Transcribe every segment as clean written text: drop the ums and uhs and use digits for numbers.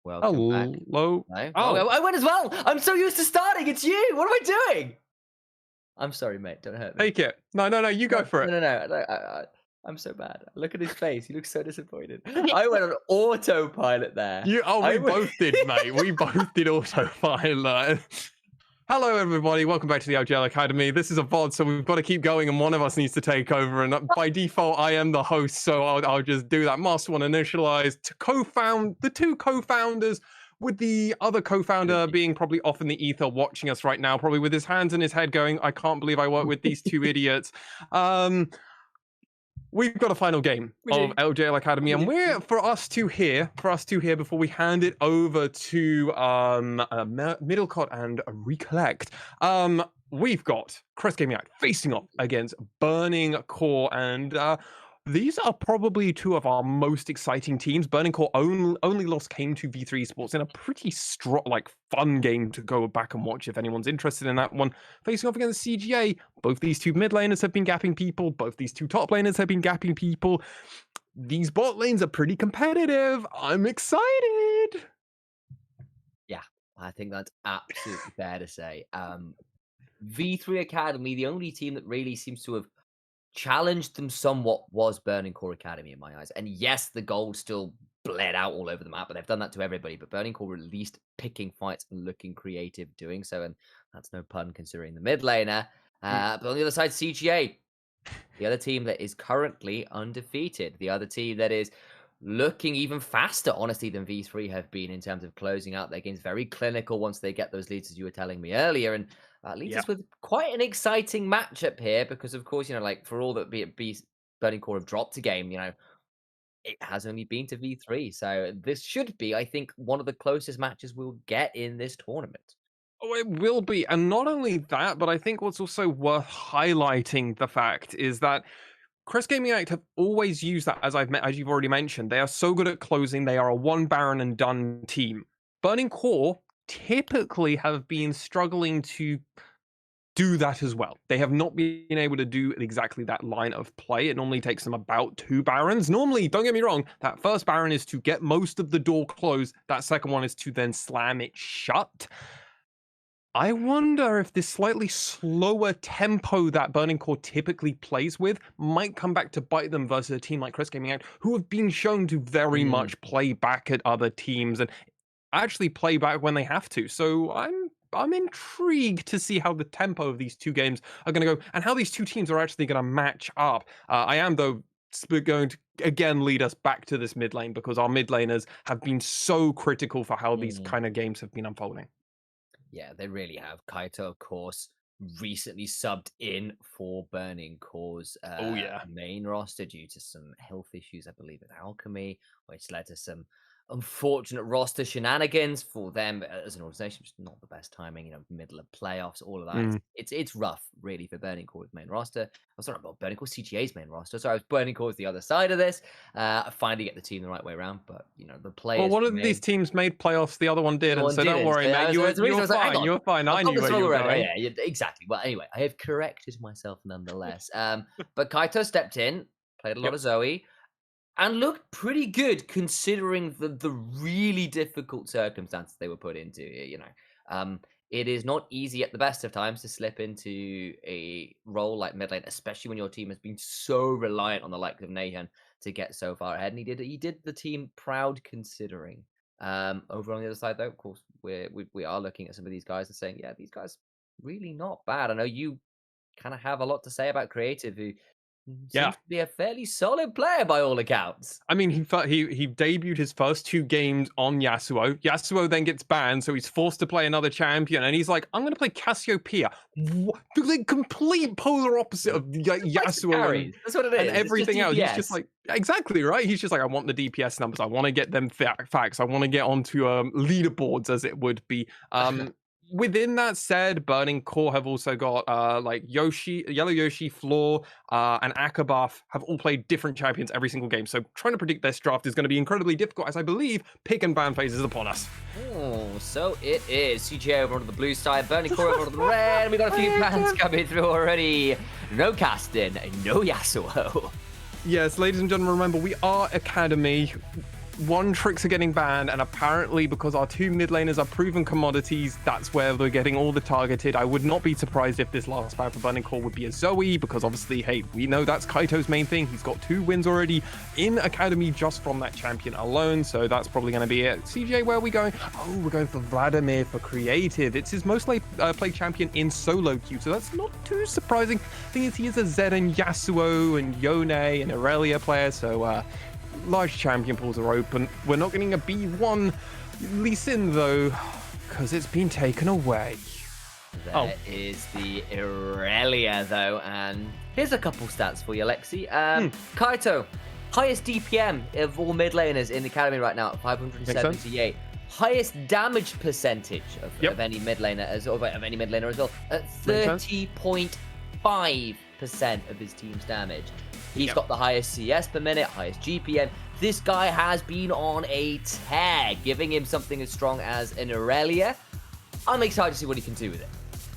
Welcome back. Hello. No? Oh, I went as well. I'm so used to starting. It's you. What am I doing? I'm sorry, mate. Don't hurt me. take it. No, you go No, for no, it. no, no. I'm so bad. Look at his face. He looks so disappointed. I went on autopilot there. We I went. both did, mate. We both did autopilot. Hello, everybody. Welcome back to the LJL Academy. This is a VOD, so we've got to keep going, and one of us needs to take over. And by default, I am the host, so I'll just do that. Master one initialized to co-found the two co-founders, with the other co-founder being probably off in the ether watching us right now, probably with his hands in his head going, I can't believe I work with these two idiots. We've got a final game of LJL Academy, and we're for us two here before we hand it over to Middlecott and Recollect. We've got Crest Gaming Act facing off against Burning Core, and these are probably two of our most exciting teams. Burning Core only lost came to V3 Sports in a pretty strong, fun game to go back and watch if anyone's interested in that one. Facing off against CGA, both these two mid laners have been gapping people. Both these two top laners have been gapping people. These bot lanes are pretty competitive. I'm excited. Yeah, I think that's absolutely fair to say. V3 Academy, the only team that really seems to have challenged them somewhat was Burning Core Academy in my eyes. And yes, the gold still bled out all over the map, but they've done that to everybody. But Burning Core were at least picking fights and looking creative doing so. And that's no pun considering the mid laner. But on the other side, CGA, the other team that is currently undefeated. The other team that is looking even faster, honestly, than V3 have been in terms of closing out their games. Very clinical once they get those leads, as you were telling me earlier. And leaves us with quite an exciting matchup here because, of course, for all that Burning Core have dropped a game, it has only been to V3. So this should be, I think, one of the closest matches we'll get in this tournament. Oh, it will be. And not only that, but I think what's also worth highlighting the fact is that Crest Gaming Act have always used that, as you've already mentioned. They are so good at closing. They are a one Baron and done team. Burning Core typically have been struggling to do that as well. They have not been able to do exactly that line of play. It normally takes them about 2 Barons. Normally, don't get me wrong, that first Baron is to get most of the door closed. That second one is to then slam it shut. I wonder if this slightly slower tempo that Burning Core typically plays with might come back to bite them versus a team like Crest Gaming Act, who have been shown to very much play back at other teams and actually play back when they have to. So I'm intrigued to see how the tempo of these two games are going to go and how these two teams are actually going to match up. I am, though, going to again lead us back to this mid lane because our mid laners have been so critical for how these kind of games have been unfolding. Yeah, they really have. Kaito, of course, recently subbed in for Burning Core's main roster due to some health issues, I believe, with Alchemy, which led to some unfortunate roster shenanigans for them as an organization. Just not the best timing, middle of playoffs, all of that. It's rough, really, for Burning Core's main roster. I'm sorry about Burning Core CGA's main roster. Sorry, I was Burning Core's the other side of this. I finally get the team the right way around, but the players. Well, one of these teams made playoffs, the other one didn't. So don't worry, mate. You were fine. You were fine. I knew where you were going. Yeah, exactly. Well, anyway, I have corrected myself nonetheless. But Kaito stepped in, played a lot of Zoe, and looked pretty good considering the really difficult circumstances they were put into. It is not easy at the best of times to slip into a role like mid lane, especially when your team has been so reliant on the likes of Nahan to get so far ahead. And he did the team proud considering. Over on the other side, though, of course, we are looking at some of these guys and saying, yeah, these guys really not bad. I know you kind of have a lot to say about Creative, who seems to be a fairly solid player by all accounts. I mean, he debuted his first 2 games on Yasuo. Yasuo then gets banned, so he's forced to play another champion, and he's like, I'm going to play Cassiopeia. The complete polar opposite of Yasuo That's what it is. And everything else. He's just like, exactly, right? He's just like, I want the DPS numbers. I want to get them facts. I want to get onto leaderboards, as it would be. Within that said, Burning Core have also got Yoshi, Yellow Yoshi, Floor, and Akabuff have all played different champions every single game. So trying to predict this draft is going to be incredibly difficult, as I believe pick and ban phase is upon us. Oh, so it is. CGA over on the blue side, Burning Core over on the red. And we got a few bans coming through already. No Castin, no Yasuo. Yes, ladies and gentlemen, remember we are Academy. one tricks are getting banned, and apparently because our two mid laners are proven commodities, that's where they're getting all the targeted. I would not be surprised if this last battle for Burning Core would be a Zoe, because obviously, hey, we know that's Kaito's main thing. He's got 2 wins already in Academy just from that champion alone, so that's probably going to be it. CJ, where are we going? Oh, we're going for Vladimir for creative. It's his most played champion in solo queue, so that's not too surprising. Thing is, he is a Zed and Yasuo and Yone and Aurelia player, so large champion pools are open. We're not getting a B1 Lee Sin though, because it's been taken away. There is the Aurelia though, and here's a couple stats for you, Lexi. Kaito, highest DPM of all mid laners in the academy right now at 578. Highest damage percentage of any mid laner as well at 30.5% of his team's damage. He's got the highest CS per minute, highest GPM. This guy has been on a tear, giving him something as strong as an Aurelia. I'm excited to see what he can do with it.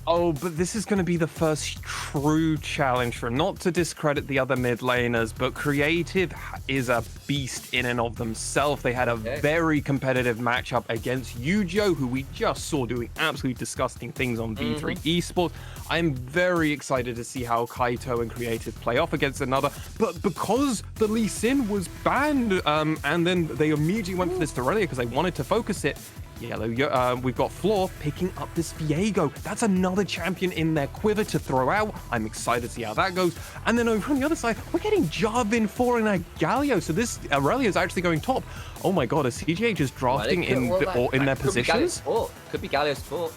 Oh, but this is going to be the first true challenge for him. Not to discredit the other mid laners, but Creative is a beast in and of themselves. They had a very competitive matchup against Yujo, who we just saw doing absolutely disgusting things on V3 Esports. I'm very excited to see how Kaito and Creative play off against another. But because the Lee Sin was banned, and then they immediately went for this Aurelia because they wanted to focus it, we've got Floor picking up this Viego. That's another champion in their quiver to throw out. I'm excited to see how that goes. And then over on the other side, we're getting Jarvan 4 and a Galio. So this Aurelia is actually going top. Oh my god, is CGA just drafting in their positions? Could be Galio support.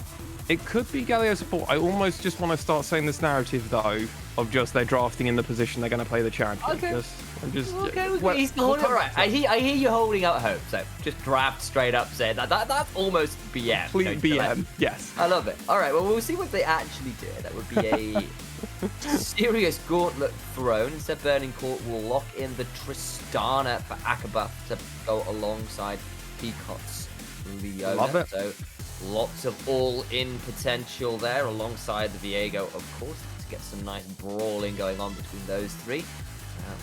It could be Galio support. I almost just want to start saying this narrative though, of just they're drafting in the position they're going to play the champion. Okay. He's holding, all right. I hear you holding out hope. So just draft straight up. Say that's almost BM. Complete BM. Yes. I love it. All right. Well, we'll see what they actually do. That would be a serious gauntlet thrown. Instead, Burning Court will lock in the Tristana for Akaba to go alongside Peacock's Leona. Love it. So lots of all-in potential there alongside the Viego, of course, to get some nice brawling going on between those three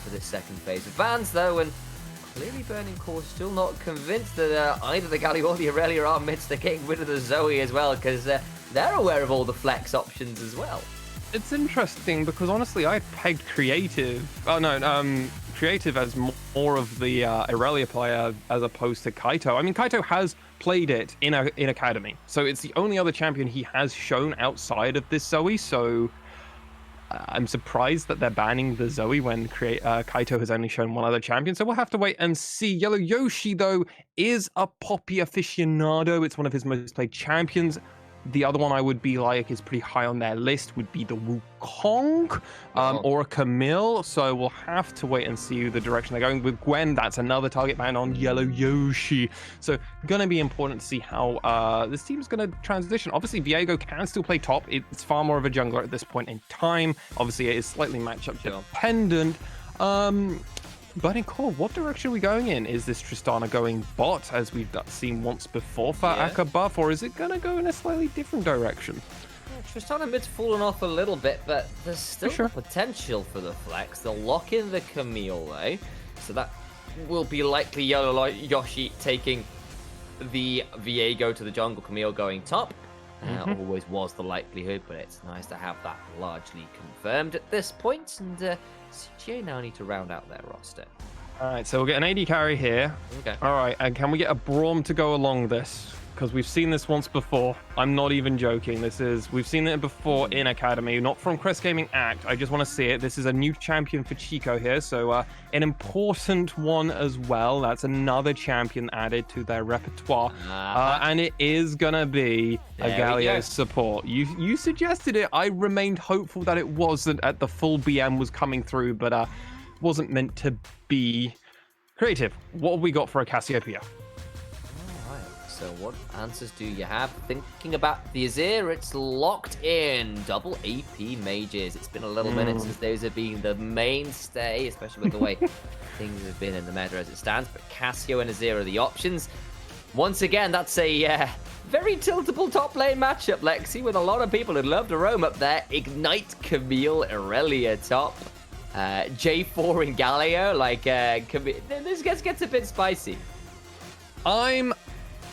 for this second phase of bans, though. And clearly Burning Core still not convinced that either the Galio or the Aurelia are amidst the getting rid of the Zoe as well, because they're aware of all the flex options as well. It's interesting because honestly, I pegged Creative. Creative as more of the Aurelia player as opposed to Kaito. I mean, Kaito has played it in Academy, so it's the only other champion he has shown outside of this Zoe. So I'm surprised that they're banning the Zoe when Kaito has only shown one other champion. So we'll have to wait and see. Yellow Yoshi, though, is a Poppy aficionado. It's one of his most played champions. The other one I would be like is pretty high on their list would be the Wukong or a Camille. So we'll have to wait and see the direction they're going. With Gwen, that's another target ban on Yellow Yoshi. So going to be important to see how this team's going to transition. Obviously, Viego can still play top. It's far more of a jungler at this point in time. Obviously, it is slightly matchup dependent. Burning Core, what direction are we going in? Is this Tristana going bot, as we've seen once before for Akka buff, or is it going to go in a slightly different direction? Tristana mid's fallen off a little bit, but there's still potential for the flex. They'll lock in the Camille, though, so that will be likely Yellow Yoshi taking the Viego to the jungle, Camille going top. Always was the likelihood, but it's nice to have that largely confirmed at this point. And CGA now need to round out their roster. All right, so we'll get an AD carry here. Okay. All right, and can we get a Braum to go along this? Because we've seen this once before. I'm not even joking. We've seen it before in Academy, not from Crest Gaming Act. I just want to see it. This is a new champion for Chico here, so an important one as well. That's another champion added to their repertoire, and it is gonna be a Galio support. You suggested it. I remained hopeful that it wasn't at the full BM was coming through, but wasn't meant to be. Creative, what have we got for a Cassiopeia? So what answers do you have? Thinking about the Azir, it's locked in. Double AP mages. It's been a little minute since those have been the mainstay, especially with the way things have been in the meta as it stands. But Cassio and Azir are the options. Once again, that's a very tiltable top lane matchup, Lexi, with a lot of people who'd love to roam up there. Ignite, Camille, Aurelia top. J4 and Galio, this gets a bit spicy. I'm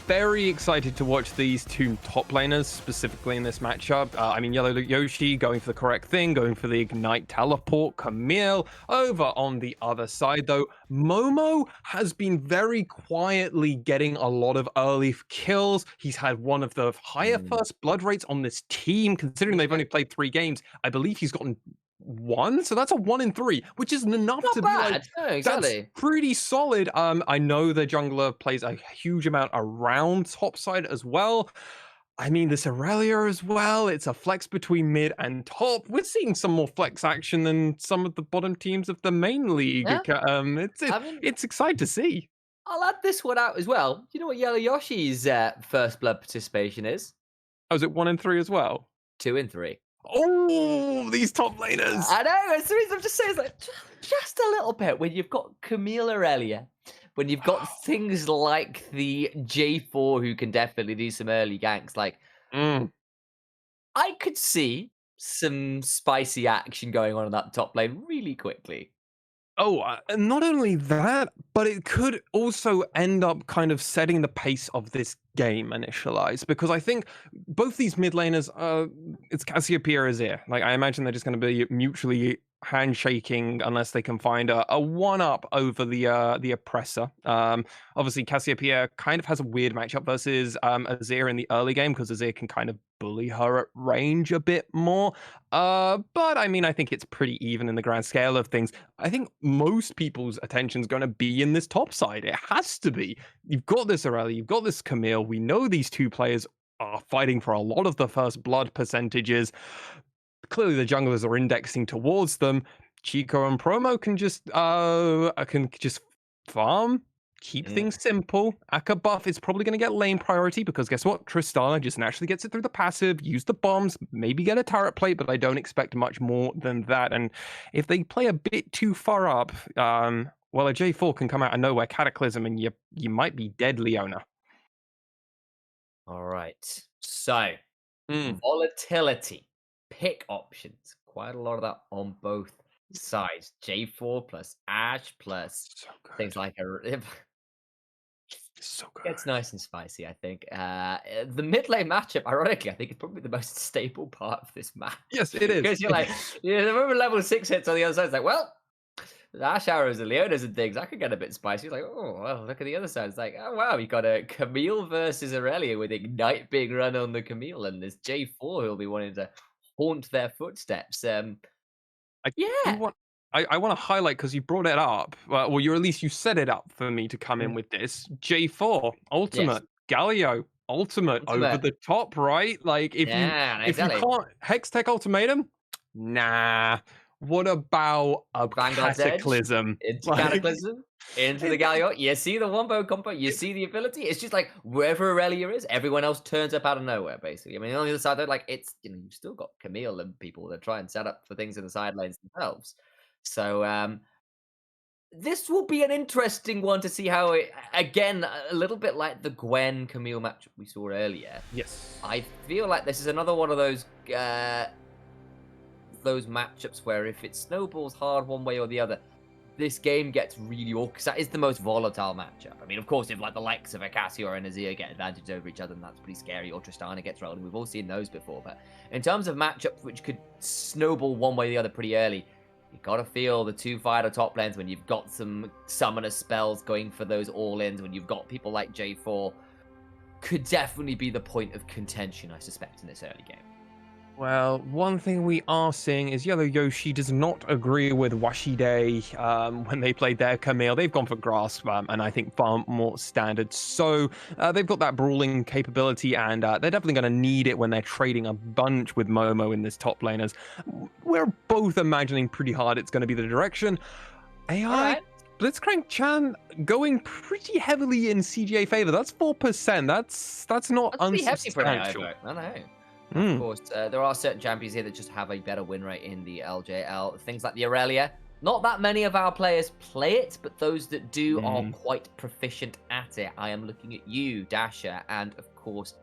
very excited to watch these two top laners specifically in this matchup. I mean, Yellow Yoshi going for the correct thing, going for the Ignite teleport. Camille over on the other side, though. Momo has been very quietly getting a lot of early kills. He's had one of the higher first blood rates on this team, considering they've only played 3 games. I believe he's gotten 1, so that's a 1 in 3, which isn't enough Not to be like, bad. No, that's exactly. pretty solid. I know the jungler plays a huge amount around top side as well. I mean, this Aurelia as well. It's a flex between mid and top. We're seeing some more flex action than some of the bottom teams of the main league. Yeah. It's I mean, it's exciting to see. I'll add this one out as well. You know what Yellow Yoshi's first blood participation is? Oh, is it 1 in 3 as well? 2 in 3. Oh, these top laners. I know. It's the reason I'm just saying, it's like just a little bit when you've got Camille Aurelia, when you've got things like the J4 who can definitely do some early ganks. Like Mm. I could see some spicy action going on in that top lane really quickly. Oh, and not only that, but it could also end up kind of setting the pace of this game initialized, because I think both these mid laners, it's Cassiopeia Azir. Like, I imagine they're just going to be mutually handshaking unless they can find a one up over the oppressor. Obviously, Cassiopeia kind of has a weird matchup versus Azir in the early game, because Azir can kind of bully her at range a bit more. But I mean, I think it's pretty even in the grand scale of things. I think most people's attention is going to be in this top side. It has to be. You've got this Aurelia, you've got this Camille. We know these two players are fighting for a lot of the first blood percentages. Clearly, the junglers are indexing towards them. Chico and Promo can just farm, keep things simple. Aka buff is probably going to get lane priority, because guess what? Tristana just naturally gets it through the passive, use the bombs, maybe get a turret plate, but I don't expect much more than that. And if they play a bit too far up, well, a J4 can come out of nowhere, Cataclysm, and you might be dead, Leona. All right. So Mm. volatility, pick options. Quite a lot of that on both sides. J4 plus Ash plus So things good. like a. So good. It's nice and spicy, I think. The mid lane matchup, ironically, I think is probably the most stable part of this match. Yes, it is. Because you're like, yeah, the moment level 6 hits on the other side, it's like, well, the Ash arrows and Leonas and things, that could get a bit spicy. It's like, oh, well, look at the other side. It's like, oh, wow, you got a Camille versus Aurelia with Ignite being run on the Camille, and there's J4 who'll be wanting to haunt their footsteps. I do Yeah. want I want to highlight, because you brought it up. Well, you, at least you set it up for me to come in Mm. with this. J4 Yes. ultimate, Galio ultimate over Ultimate. the top, right? Like, Yeah, if you exactly. can't Hextech ultimatum, nah. What about a Vanguard's Edge cataclysm? into Like, Cataclysm, into the it, Galliot. You see the wombo combo, you see the ability. It's just like wherever Aurelia is, everyone else turns up out of nowhere, basically. I mean, on the other side, they're like, it's, you've still got Camille and people that try and set up for things in the side lanes themselves. So, this will be an interesting one to see how it, again, a little bit like the Gwen Camille match we saw earlier. yes. I feel like this is another one of those matchups where if it snowballs hard one way or the other, this game gets really awkward, because that is the most volatile matchup. I mean, of course, if like the likes of a Cassio or an Azir get advantage over each other, then that's pretty scary, or Tristana gets rolled, and we've all seen those before. But in terms of matchups which could snowball one way or the other pretty early, you gotta feel the two fighter top lanes when you've got some summoner spells going for those all-ins, when you've got people like J4, could definitely be the point of contention, I suspect, in this early game. Well, one thing we are seeing is Yellow Yoshi does not agree with Washide when they played their Camille. They've gone for Grasp, and I think far more standard. So they've got that brawling capability, and they're definitely going to need it when they're trading a bunch with Momo in this top laners. We're both imagining pretty hard it's going to be the direction. AI All right. Blitzcrank Chan going pretty heavily in CGA favor. That's 4%. That's not That's pretty hefty for an AI unsubstantial. vote. I know. Of Mm. course, there are certain champions here that just have a better win rate in the LJL. Things like the Aurelia. Not that many of our players play it, but those that do are quite proficient at it. I am looking at you, Dasher, and of course,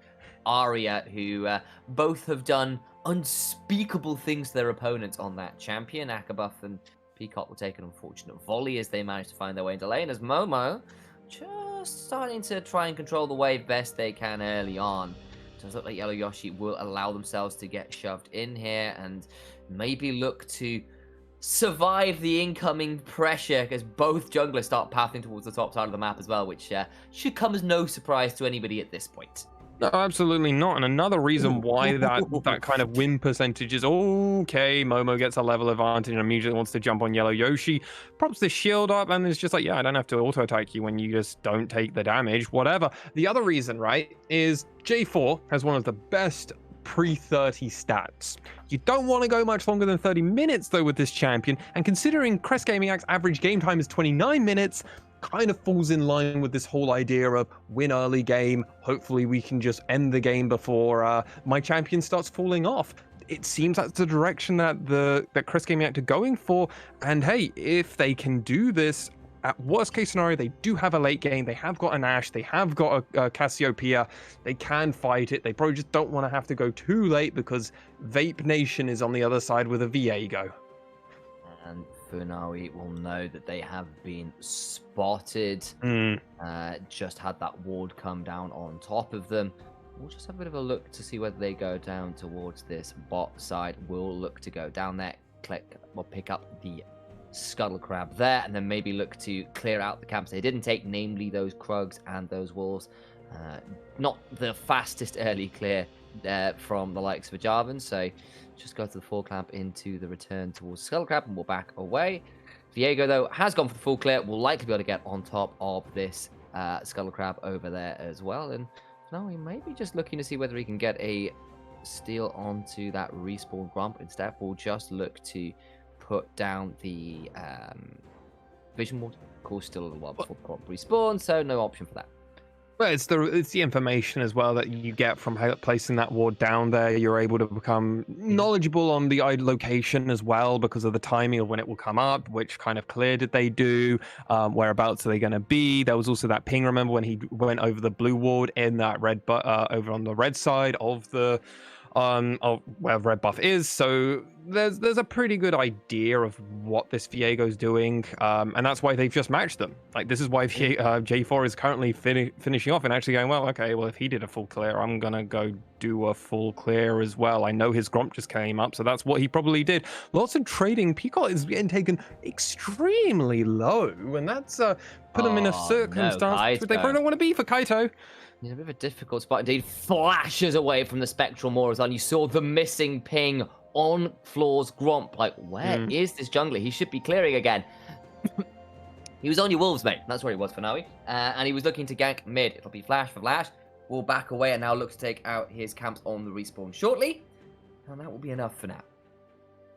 Arya, who both have done unspeakable things to their opponents on that champion. Akabuff and Peacock will take an unfortunate volley as they manage to find their way into lane, as Momo just just starting to try and control the wave best they can early on. Does look like Yellow Yoshi will allow themselves to get shoved in here and maybe look to survive the incoming pressure, because both junglers start pathing towards the top side of the map as well, which should come as no surprise to anybody at this point. No, absolutely not. And another reason why that kind of win percentage is okay. Momo gets a level advantage and immediately wants to jump on Yellow Yoshi, props the shield up, and it's just like, yeah, I don't have to auto attack you when you just don't take the damage, whatever. The other reason, right, is J4 has one of the best pre-30 stats. You don't want to go much longer than 30 minutes though with this champion, and considering Crest Gaming Act's average game time is 29 minutes, kind of falls in line with this whole idea of win early game. Hopefully we can just end the game before my champion starts falling off. It seems that's the direction that Crest Gaming Act are going for. And hey, if they can do this, at worst case scenario, they do have a late game. They have got an Ashe. They have got a Cassiopeia. They can fight it. They probably just don't want to have to go too late because Vape Nation is on the other side with a Viego. And Funawi will know that they have been spotted. Just had that ward come down on top of them. We'll just have a bit of a look to see whether they go down towards this bot side. We'll look to go down there, pick up the Scuttle Crab there, and then maybe look to clear out the camps they didn't take, namely those Krugs and those walls. Not the fastest early clear from the likes of a Jarvan, so just go to the full clamp into the return towards Scuttle Crab, and we'll back away. Viego, though, has gone for the full clear. Will likely be able to get on top of this Scuttle Crab over there as well. And now he may be just looking to see whether he can get a steal onto that respawn Grump. Instead, we'll just look to put down the Vision Ward. Of course, still a little while before Grump respawn, so no option for that. Well, it's the information as well that you get from placing that ward down there. You're able to become knowledgeable on the location as well because of the timing of when it will come up, which kind of clear did they do, whereabouts are they going to be. There was also that ping, remember, when he went over the blue ward in that red, over on the red side of the of where red buff is. So there's a pretty good idea of what this Viego's doing, and that's why they've just matched them. Like, this is why J4 is currently finishing off and actually going, well, okay, well, if he did a full clear, I'm gonna go do a full clear as well. I know his Gromp just came up, so that's what he probably did. Lots of trading. Peacock is getting taken extremely low, and that's put him in a circumstance where they probably don't want to be for Kaito. He's a bit of a difficult spot indeed. Flashes away from the Spectral Morazan. You saw the missing ping on Floor's Gromp. Like, where is this jungler? He should be clearing again. He was on your Wolves, mate. That's where he was for now. And he was looking to gank mid. It'll be flash for flash. We'll back away and now look to take out his camps on the respawn shortly. And that will be enough for now.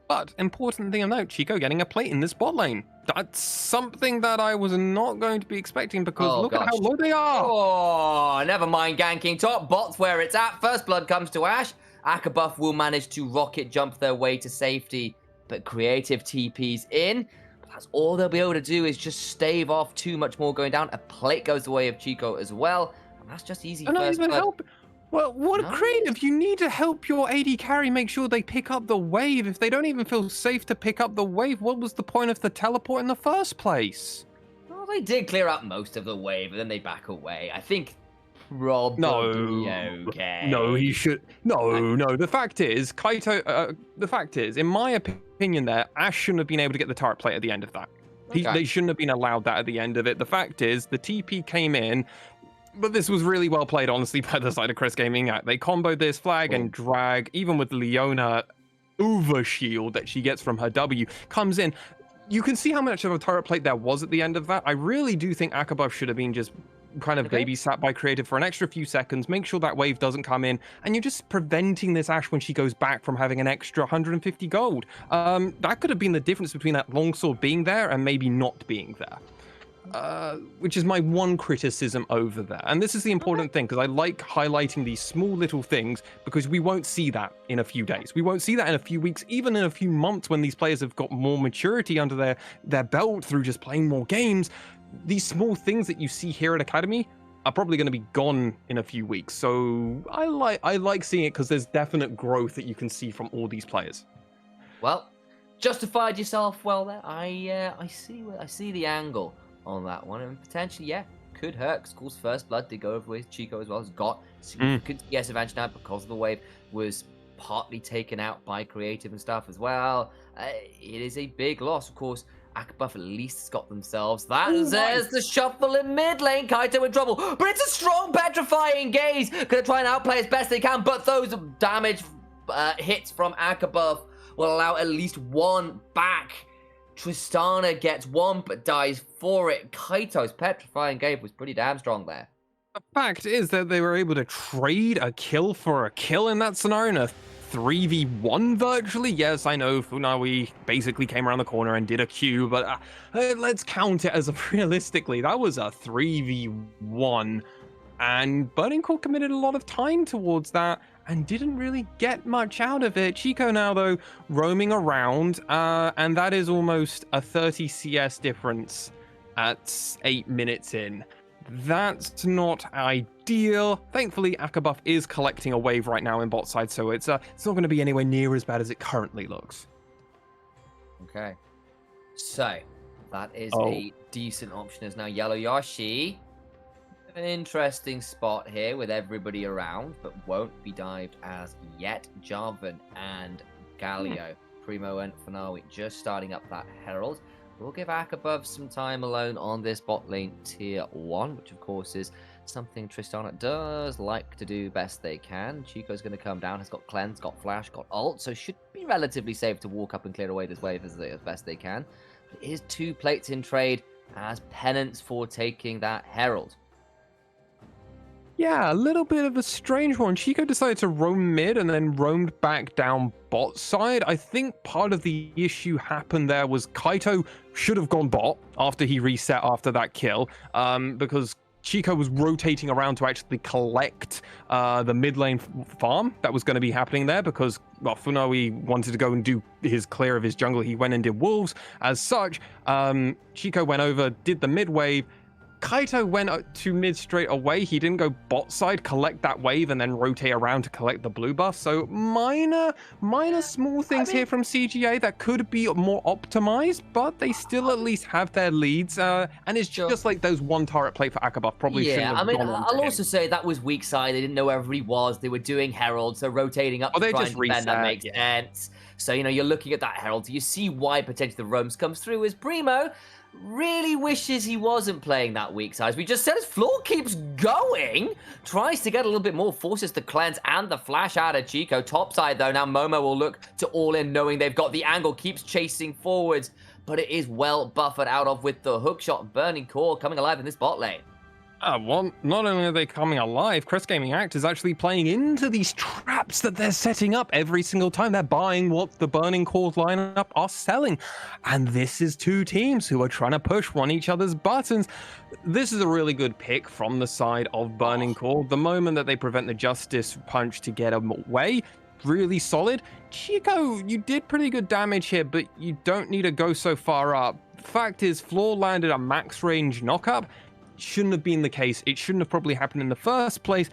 But important thing of note, Chico getting a plate in this bot lane. That's something that I was not going to be expecting because look at how low they are. Oh, never mind ganking top. Bot's where it's at. First blood comes to Ashe. Akabuff will manage to rocket jump their way to safety, but Creative TP's in. But that's all they'll be able to do is just stave off too much more going down. A plate goes the way of Chico as well. And that's just easy first blood. Well, what Creative? You need to help your AD carry make sure they pick up the wave. If they don't even feel safe to pick up the wave, what was the point of the teleport in the first place? Well, they did clear up most of the wave, and then they back away. I think probably okay. No, he should. No. The fact is, Kaito. The fact is, in my opinion, Ashe shouldn't have been able to get the turret plate at the end of that. They shouldn't have been allowed that at the end of it. The fact is, the TP came in. But this was really well played, honestly, by the side of Crest Gaming Act. They comboed this flag and drag, even with Leona overshield that she gets from her W, comes in. You can see how much of a turret plate there was at the end of that. I really do think Akabuff should have been just kind of babysat by Creative for an extra few seconds, make sure that wave doesn't come in, and you're just preventing this Ashe when she goes back from having an extra 150 gold. That could have been the difference between that longsword being there and maybe not being there. Which is my one criticism over there. And this is the important thing, because I like highlighting these small little things, because we won't see that in a few days. We won't see that in a few weeks, even in a few months when these players have got more maturity under their belt through just playing more games. These small things that you see here at Academy are probably going to be gone in a few weeks. So I like seeing it because there's definite growth that you can see from all these players. Well, justified yourself well there. I see the angle on that one, and potentially, could hurt. Of course, First Blood did go over with Chico as well. Has got significant CS advantage now because of the wave was partly taken out by creative and stuff as well. It is a big loss, of course. Akabuff at least has got themselves. There's the shuffle in mid lane. Kaito in trouble, but it's a strong petrifying gaze. Gonna try and outplay as best they can, but those damage hits from Akabuff will allow at least one back. Tristana gets one, but dies for it. Kaito's petrifying gaze was pretty damn strong there. The fact is that they were able to trade a kill for a kill in that scenario. 3v1 virtually. Yes, I know Funawi basically came around the corner and did a Q, but let's count it as realistically. That was a 3v1, and Burning Core committed a lot of time towards that and didn't really get much out of it. Chico now, though, roaming around, and that is almost a 30 CS difference at 8 minutes in. That's not ideal. Thankfully, Akabuff is collecting a wave right now in bot side, so it's not going to be anywhere near as bad as it currently looks. Okay. So, that is a decent option as now Yellow Yoshi. An interesting spot here with everybody around, but won't be dived as yet. Jarvan and Galio, Primo and Funawi just starting up that Herald. We'll give Akabuff some time alone on this bot lane tier 1, which of course is something Tristana does like to do best they can. Chico's going to come down, has got Cleanse, got Flash, got Ult, so should be relatively safe to walk up and clear away this wave as best they can. But it is 2 plates in trade as penance for taking that Herald. Yeah, a little bit of a strange one. Chico decided to roam mid and then roamed back down bot side. I think part of the issue happened there was Kaito should have gone bot after he reset after that kill, because Chico was rotating around to actually collect the mid lane farm that was going to be happening there because, well, Funawi wanted to go and do his clear of his jungle. He went and did wolves. As such, Chico went over, did the mid wave. Kaito went to mid straight away. He didn't go bot side, collect that wave, and then rotate around to collect the blue buff. So minor small things here from CGA that could be more optimized, but they still at least have their leads. And it's just like those one turret play for Akabuff probably shouldn't have gone on I'll also say that was weak side. They didn't know where everybody was. They were doing Herald, so rotating up to try and defend, that makes sense. So, you know, you're looking at that Herald. You see why potentially the roams comes through as Primo really wishes he wasn't playing that weak side. As we just said, his floor keeps going. Tries to get a little bit more, forces the cleanse and the flash out of Chico. Top side, though, now Momo will look to all in, knowing they've got the angle, keeps chasing forwards, but it is well buffered out of with the hookshot. Burning Core coming alive in this bot lane. Well, not only are they coming alive, Crest Gaming Act is actually playing into these traps that they're setting up every single time. They're buying what the Burning Core lineup are selling. And this is 2 teams who are trying to push one each other's buttons. This is a really good pick from the side of Burning Core. The moment that they prevent the Justice Punch to get away, really solid. Chico, you did pretty good damage here, but you don't need to go so far up. Fact is, Floor landed a max range knockup. Shouldn't have been the case. It shouldn't have probably happened in the first place.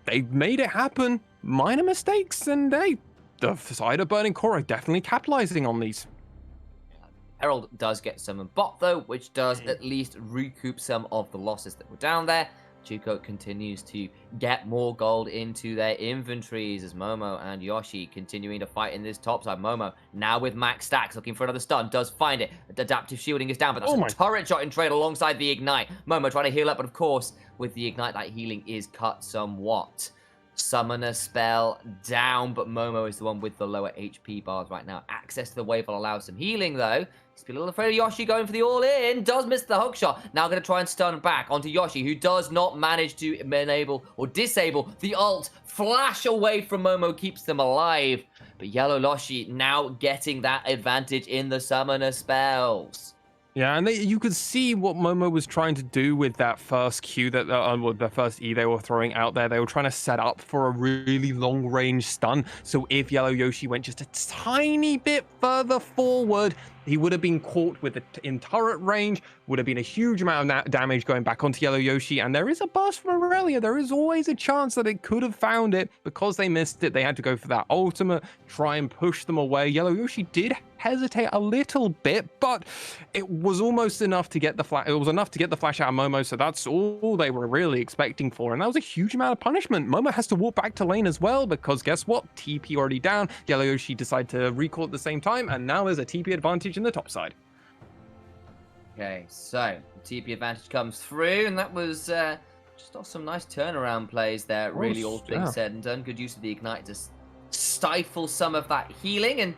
They made it happen. Minor mistakes, and hey, the side of Burning Core are definitely capitalizing on these. Herald does get summoned bot, though, which does at least recoup some of the losses that were down there. Chico continues to get more gold into their inventories as Momo and Yoshi continuing to fight in this top side. Momo now with max stacks, looking for another stun, does find it. Adaptive shielding is down, but that's a turret shot in trade alongside the ignite. Momo trying to heal up, but of course, with the ignite, that healing is cut somewhat. Summoner spell down, but Momo is the one with the lower HP bars right now. Access to the wave will allow some healing, though. He's a little afraid of Yoshi going for the all-in. Does miss the hookshot. Now going to try and stun back onto Yoshi, who does not manage to enable or disable the ult. Flash away from Momo keeps them alive. But Yellow Yoshi now getting that advantage in the summoner spells. Yeah, and you could see what Momo was trying to do with that first Q, that the first E they were throwing out there. They were trying to set up for a really long-range stun. So if Yellow Yoshi went just a tiny bit further forward, he would have been caught with in turret range, would have been a huge amount of damage going back onto Yellow Yoshi. And there is a burst from Aurelia. There is always a chance that it could have found it. Because they missed it, they had to go for that ultimate, try and push them away. Yellow Yoshi did hesitate a little bit, but it was almost enough to get the flash. It was enough to get the flash out of Momo, so that's all they were really expecting for, and that was a huge amount of punishment. Momo has to walk back to lane as well because guess what? TP already down. Yellow Yoshi decided to recall at the same time, and now there's a TP advantage in the top side. Okay, so the TP advantage comes through, and that was just off some nice turnaround plays there. Really, all things said and done. Good use of the Ignite to stifle some of that healing, and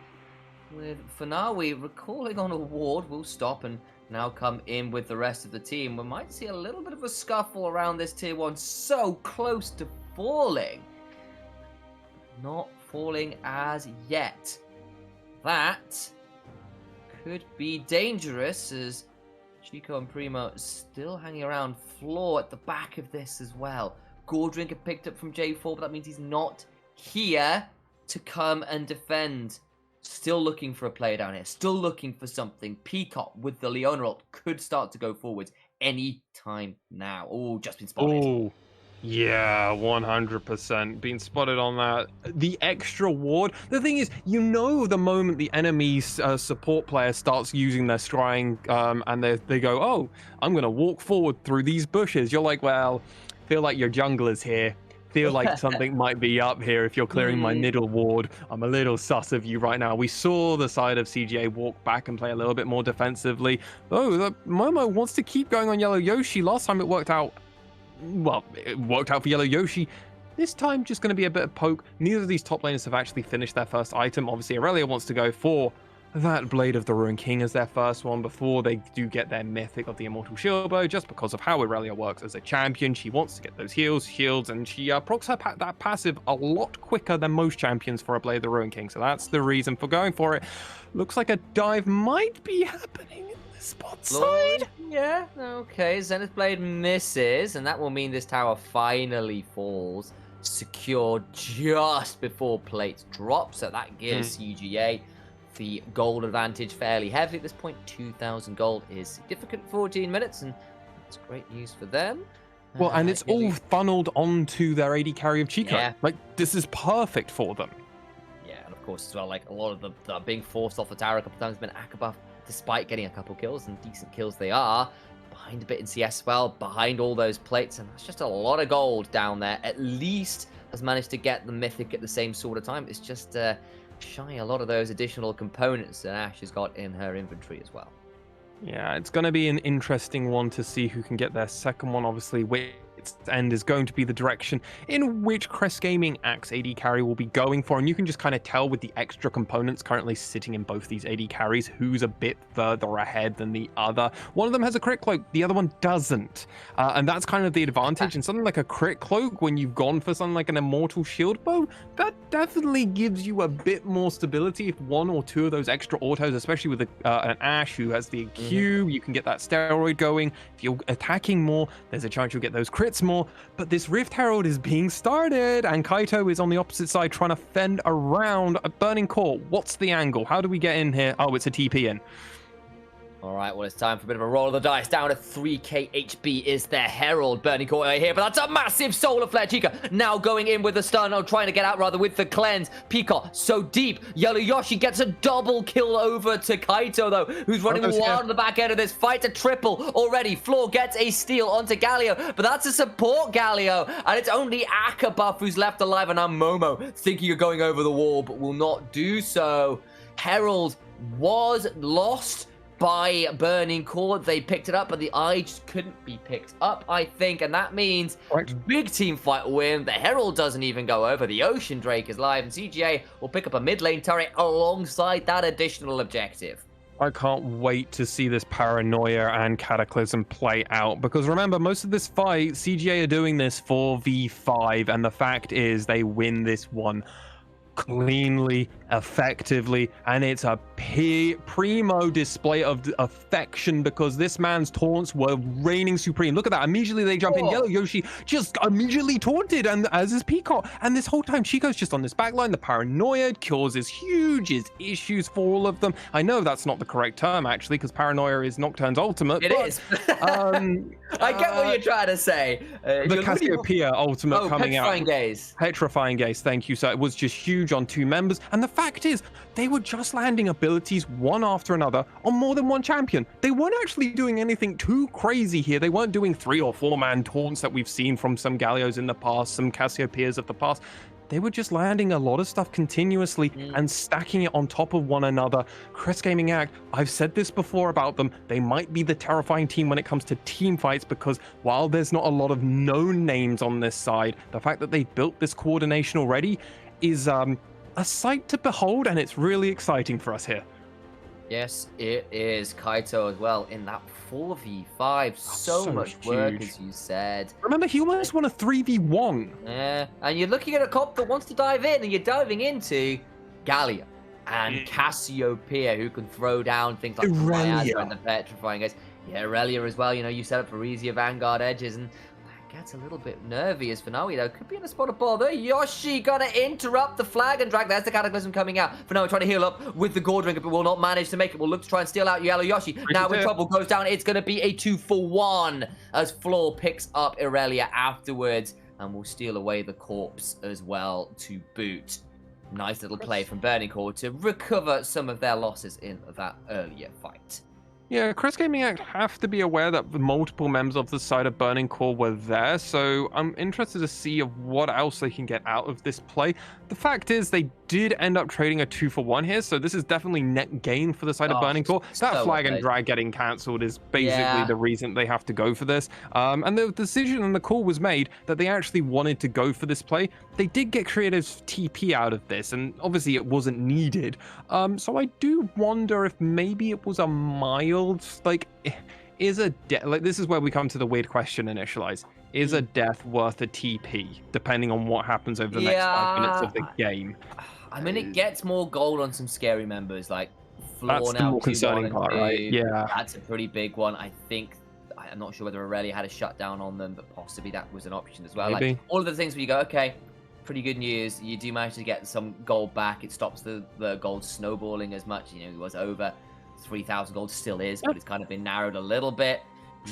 with Fanawi recalling on a ward, we'll stop and now come in with the rest of the team. We might see a little bit of a scuffle around this tier 1, so close to falling. Not falling as yet. That could be dangerous as Chico and Primo still hanging around. Floor at the back of this as well. Gordrink had picked up from J4, but that means he's not here to come and defend. Still looking for a player down here. Still looking for something. Peacock with the Leona ult could start to go forwards any time now. Oh, just been spotted. Oh, yeah, 100% being spotted on that. The extra ward. The thing is, you know, the moment the enemy's support player starts using their scrying and they go, oh, I'm going to walk forward through these bushes. You're like, well, feel like your jungler's here. Feel like something might be up here if you're clearing my middle ward. I'm a little sus of you right now. We saw the side of CGA walk back and play a little bit more defensively. Oh, Momo wants to keep going on Yellow Yoshi. Last time it worked out, well, it worked out for Yellow Yoshi. This time, just going to be a bit of poke. Neither of these top laners have actually finished their first item. Obviously, Aurelia wants to go for that Blade of the Ruined King as their first one before they do get their Mythic of the Immortal Shield Bow, just because of how Aurelia works as a champion. She wants to get those shields, and she procs her that passive a lot quicker than most champions for a Blade of the Ruined King, so that's the reason for going for it. Looks like a dive might be happening in the spot side. Yeah, okay, Zenith Blade misses, and that will mean this tower finally falls, secured just before plates drop, so that gives UGA the gold advantage fairly heavily at this point. 2,000 gold is significant. 14 minutes, and it's great news for them. Well, and it's all funneled onto their AD carry of Chico. Yeah. Like, this is perfect for them. Yeah, and of course as well, like a lot of them are being forced off the tower a couple times, been Akabuff, despite getting a couple kills, and decent kills they are. Behind a bit in CS well, behind all those plates, and that's just a lot of gold down there. At least has managed to get the Mythic at the same sort of time. It's just shy a lot of those additional components that Ash has got in her inventory as well. Yeah, it's going to be an interesting one to see who can get their second one. Obviously, its end is going to be the direction in which Crest Gaming Axe AD carry will be going for, and you can just kind of tell with the extra components currently sitting in both these AD carries who's a bit further ahead than the other. One of them has a crit cloak, the other one doesn't, and that's kind of the advantage. And something like a crit cloak, when you've gone for something like an Immortal Shield Bow, that definitely gives you a bit more stability. If one or two of those extra autos, especially with an Ash who has the Q, you can get that steroid going. If you're attacking more, there's a chance you'll get those crits more. But this Rift Herald is being started, and Kaito is on the opposite side trying to fend around a Burning Core. What's the angle? How do we get in here? Oh, it's a TP in. All right, well, it's time for a bit of a roll of the dice. Down to 3k HP is their Herald. Burning Core here, but that's a massive Solar Flare. Chica now going in with the stun, or trying to get out rather with the cleanse. Peacock so deep. Yellow Yoshi gets a double kill over to Kaito, though, who's running wild on the back end of this fight. A triple already. Floor gets a steal onto Galio, but that's a support Galio, and it's only Akabuff who's left alive, and now Momo thinking of going over the wall, but will not do so. Herald was lost by Burning Core. They picked it up, but the eye just couldn't be picked up, I think, and that means big team fight win. The Herald doesn't even go over. The Ocean Drake is live, and CGA will pick up a mid lane turret alongside that additional objective. I can't wait to see this Paranoia and Cataclysm play out, because remember, most of this fight, CGA are doing this for V5, and the fact is they win this one cleanly, effectively, and it's a primo display of affection, because this man's taunts were reigning supreme. Look at that. Immediately they jump in. Yellow Yoshi just immediately taunted, and as is Peacock, and this whole time Chico's just on this backline. The Paranoia causes huge issues for all of them. I know that's not the correct term, actually, because Paranoia is Nocturne's ultimate. It is. I get what you're trying to say. The Cassiopeia ultimate coming out. Petrifying Gaze. Petrifying Gaze, thank you. So it was just huge huge on 2 members. And the fact is, they were just landing abilities one after another on more than one champion. They weren't actually doing anything too crazy here. They weren't doing 3 or 4 man taunts that we've seen from some Gallios in the past, some Cassiopeias of the past. They were just landing a lot of stuff continuously and stacking it on top of one another. Crest Gaming Act, I've said this before about them, they might be the terrifying team when it comes to team fights, because while there's not a lot of known names on this side, the fact that they've built this coordination already is a sight to behold, and it's really exciting for us here. Yes, it is. Kaito as well in that 4v5. So much work, as you said. Remember, he almost won a 3v1. Yeah, and you're looking at a comp that wants to dive in, and you're diving into Gallia and Cassiopeia, who can throw down things like Miasma and the Petrifying Guys. Yeah, Aurelia as well. You know, you set up for easier Vanguard edges, and that gets a little bit nervy as Finawi, though. Could be in a spot of bother. Yoshi gonna interrupt the flag and drag. There's the Cataclysm coming out. Finawi trying to heal up with the Gordringer, but will not manage to make it. Will look to try and steal out Yellow Yoshi. Now in trouble, goes down. It's gonna be a 2-for-1 as Floor picks up Aurelia afterwards and will steal away the corpse as well to boot. Nice little play from Burning Core to recover some of their losses in that earlier fight. Yeah, Crest Gaming Act have to be aware that the multiple members of the side of Burning Core were there, so I'm interested to see of what else they can get out of this play. The fact is, they did end up trading a 2-for-1 here, so this is definitely net gain for the side of Burning Core. That flag and drag getting cancelled is basically the reason they have to go for this. And the decision and the call was made that they actually wanted to go for this play. They did get creative TP out of this, and obviously it wasn't needed. So I do wonder if maybe it was a mild, like, is a like this is where we come to the weird question, Initialize. Is a death worth a TP, depending on what happens over the next 5 minutes of the game? I mean, it gets more gold on some scary members, like Floor. That's the more concerning part, right? Yeah. That's a pretty big one. I think, I'm not sure whether Aurelia had a shutdown on them, but possibly that was an option as well. Maybe. Like, all of the things where you go, okay, pretty good news. You do manage to get some gold back. It stops the gold snowballing as much. You know, it was over 3,000 gold, still is, but it's kind of been narrowed a little bit.